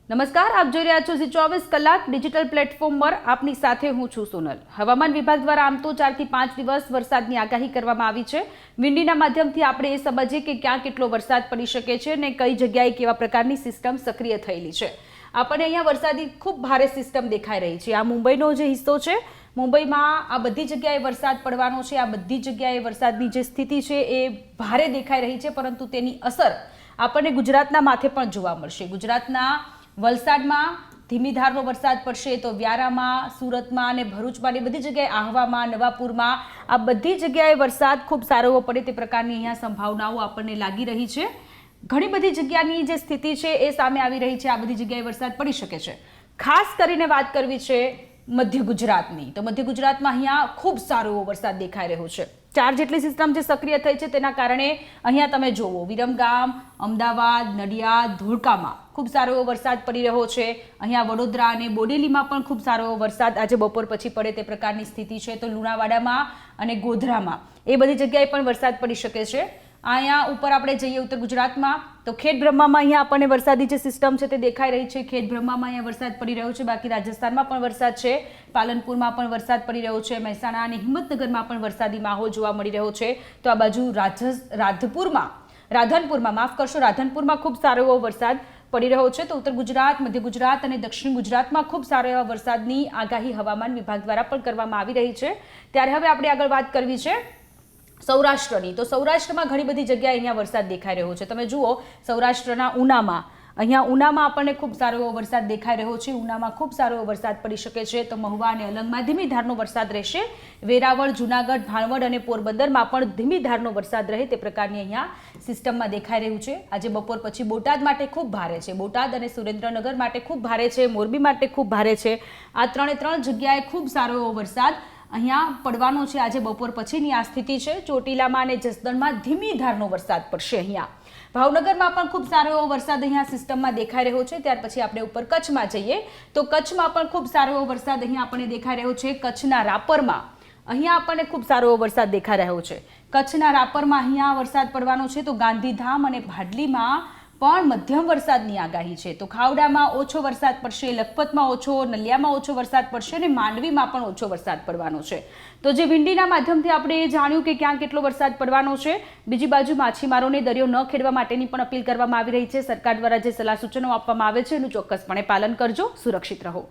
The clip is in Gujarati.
નમસ્કાર, આપ જોઈ રહ્યા છો 24 કલાક ડિજિટલ પ્લેટફોર્મ પર આપની સાથે હું છું સોનલ। હવામાન વિભાગ દ્વારા આમ તો 4 થી 5 દિવસ વરસાદની આગાહી કરવામાં આવી છે। વિંડીના માધ્યમથી આપણે એ સમજીએ કે ક્યાં કેટલો વરસાદ પડી શકે છે અને કઈ જગ્યાએ કેવા પ્રકારની સિસ્ટમ સક્રિય થયેલી છે। આપણને અહીંયા વરસાદી ખૂબ ભારે સિસ્ટમ દેખાઈ રહી છે। આ મુંબઈનો જે હિસ્સો છે, મુંબઈમાં આ બધી જગ્યાએ વરસાદ પડવાનો છે। આ બધી જગ્યાએ વરસાદની જે સ્થિતિ છે એ ભારે દેખાઈ રહી છે, પરંતુ તેની અસર આપણને ગુજરાતના માથે પણ જોવા મળશે। ગુજરાતના વલસાડમાં ધીમી ધારનો વરસાદ પડશે, તો વ્યારામાં, સુરતમાં અને ભરૂચમાં ને બધી જગ્યાએ, આહવામાં, નવાપુરમાં આ બધી જગ્યાએ વરસાદ ખૂબ સારો એવો પડે તે પ્રકારની અહીંયા સંભાવનાઓ આપણને લાગી રહી છે। ઘણી બધી જગ્યાની જે સ્થિતિ છે એ સામે આવી રહી છે। આ બધી જગ્યાએ વરસાદ પડી શકે છે। ખાસ કરીને વાત કરવી છે મધ્ય ગુજરાતની, તો મધ્ય ગુજરાતમાં અહીંયા ખૂબ સારો એવો વરસાદ દેખાઈ રહ્યો છે। 4 જેટલી સિસ્ટમ જે સક્રિય થઈ છે તેના કારણે અહીંયા તમે જોવો, વિરમગામ, અમદાવાદ, નડિયાદ, ધોળકામાં ખૂબ સારો એવો વરસાદ પડી રહ્યો છે। અહીંયા વડોદરા અને બોડેલીમાં પણ ખૂબ સારો એવો વરસાદ આજે બપોર પછી પડે તે પ્રકારની સ્થિતિ છે। તો લુણાવાડામાં અને ગોધરામાં એ બધી જગ્યાએ પણ વરસાદ પડી શકે છે। અહીંયા ઉપર આપણે જઈએ ઉત્તર ગુજરાતમાં, તો ખેડબ્રહ્મામાં અહીંયા આપણને વરસાદી જે સિસ્ટમ છે તે દેખાઈ રહી છે। ખેડબ્રહ્મામાં અહીંયા વરસાદ પડી રહ્યો છે। બાકી રાજસ્થાનમાં પણ વરસાદ છે, પાલનપુરમાં પણ વરસાદ પડી રહ્યો છે, મહેસાણા અને હિંમતનગરમાં પણ વરસાદી માહોલ જોવા મળી રહ્યો છે। તો આ બાજુ રાધનપુરમાં ખૂબ સારો એવો વરસાદ પડી રહ્યો છે। તો ઉત્તર ગુજરાત, મધ્ય ગુજરાત અને દક્ષિણ ગુજરાતમાં ખૂબ સારા એવા વરસાદની આગાહી હવામાન વિભાગ દ્વારા પણ કરવામાં આવી રહી છે। ત્યારે હવે આપણે આગળ વાત કરવી છે સૌરાષ્ટ્રની, તો સૌરાષ્ટ્રમાં ઘણી બધી જગ્યાએ અહીંયા વરસાદ દેખાઈ રહ્યો છે। તમે જુઓ, સૌરાષ્ટ્રના ઉનામાં, અહીંયા ઉનામાં આપણને ખૂબ સારો એવો વરસાદ દેખાઈ રહ્યો છે। ઉનામાં ખૂબ સારો એવો વરસાદ પડી શકે છે। તો મહુવા અને અલંગમાં ધીમી ધારનો વરસાદ રહેશે। વેરાવળ, જુનાગઢ, ભાણવડ અને પોરબંદરમાં પણ ધીમી ધારનો વરસાદ રહે તે પ્રકારની અહીંયા સિસ્ટમમાં દેખાઈ રહ્યું છે। આજે બપોર પછી બોટાદ માટે ખૂબ ભારે છે, બોટાદ અને સુરેન્દ્રનગર માટે ખૂબ ભારે છે, મોરબી માટે ખૂબ ભારે છે। આ ત્રણ જગ્યાએ ખૂબ સારો એવો વરસાદ અહીંયા પડવાનો છે। આજે બપોર પછીની આ સ્થિતિ છે। ચોટીલામાં અને જસદણમાં ધીમી ધારનો વરસાદ પડશે। અહીંયા ભાવનગરમાં પણ ખૂબ સારો એવો વરસાદ અહીંયા સિસ્ટમમાં દેખાઈ રહ્યો છે। ત્યાર પછી આપણે ઉપર કચ્છમાં જઈએ, તો કચ્છમાં પણ ખૂબ સારો એવો વરસાદ અહીંયા આપણને દેખાઈ રહ્યો છે। કચ્છના રાપરમાં અહીંયા આપણને ખૂબ સારો એવો વરસાદ દેખાઈ રહ્યો છે। કચ્છના રાપરમાં અહીંયા વરસાદ પડવાનો છે। તો ગાંધીધામ અને ભાડલીમાં પણ મધ્યમ વરસાદની આગાહી છે। તો ખાવડામાં ઓછો વરસાદ પડશે, લખપતમાં ઓછો, નલિયામાં ઓછો વરસાદ પડશે અને માંડવીમાં પણ ઓછો વરસાદ પડવાનો છે। તો જે વિંડીના માધ્યમથી આપણે એ જાણ્યું કે ક્યાં કેટલો વરસાદ પડવાનો છે। બીજી બાજુ માછીમારોને દરિયો ન ખેડવા માટેની પણ અપીલ કરવામાં આવી રહી છે। સરકાર દ્વારા જે સલાહ સૂચનો આપવામાં આવે છે એનું ચોક્કસપણે પાલન કરજો। સુરક્ષિત રહો।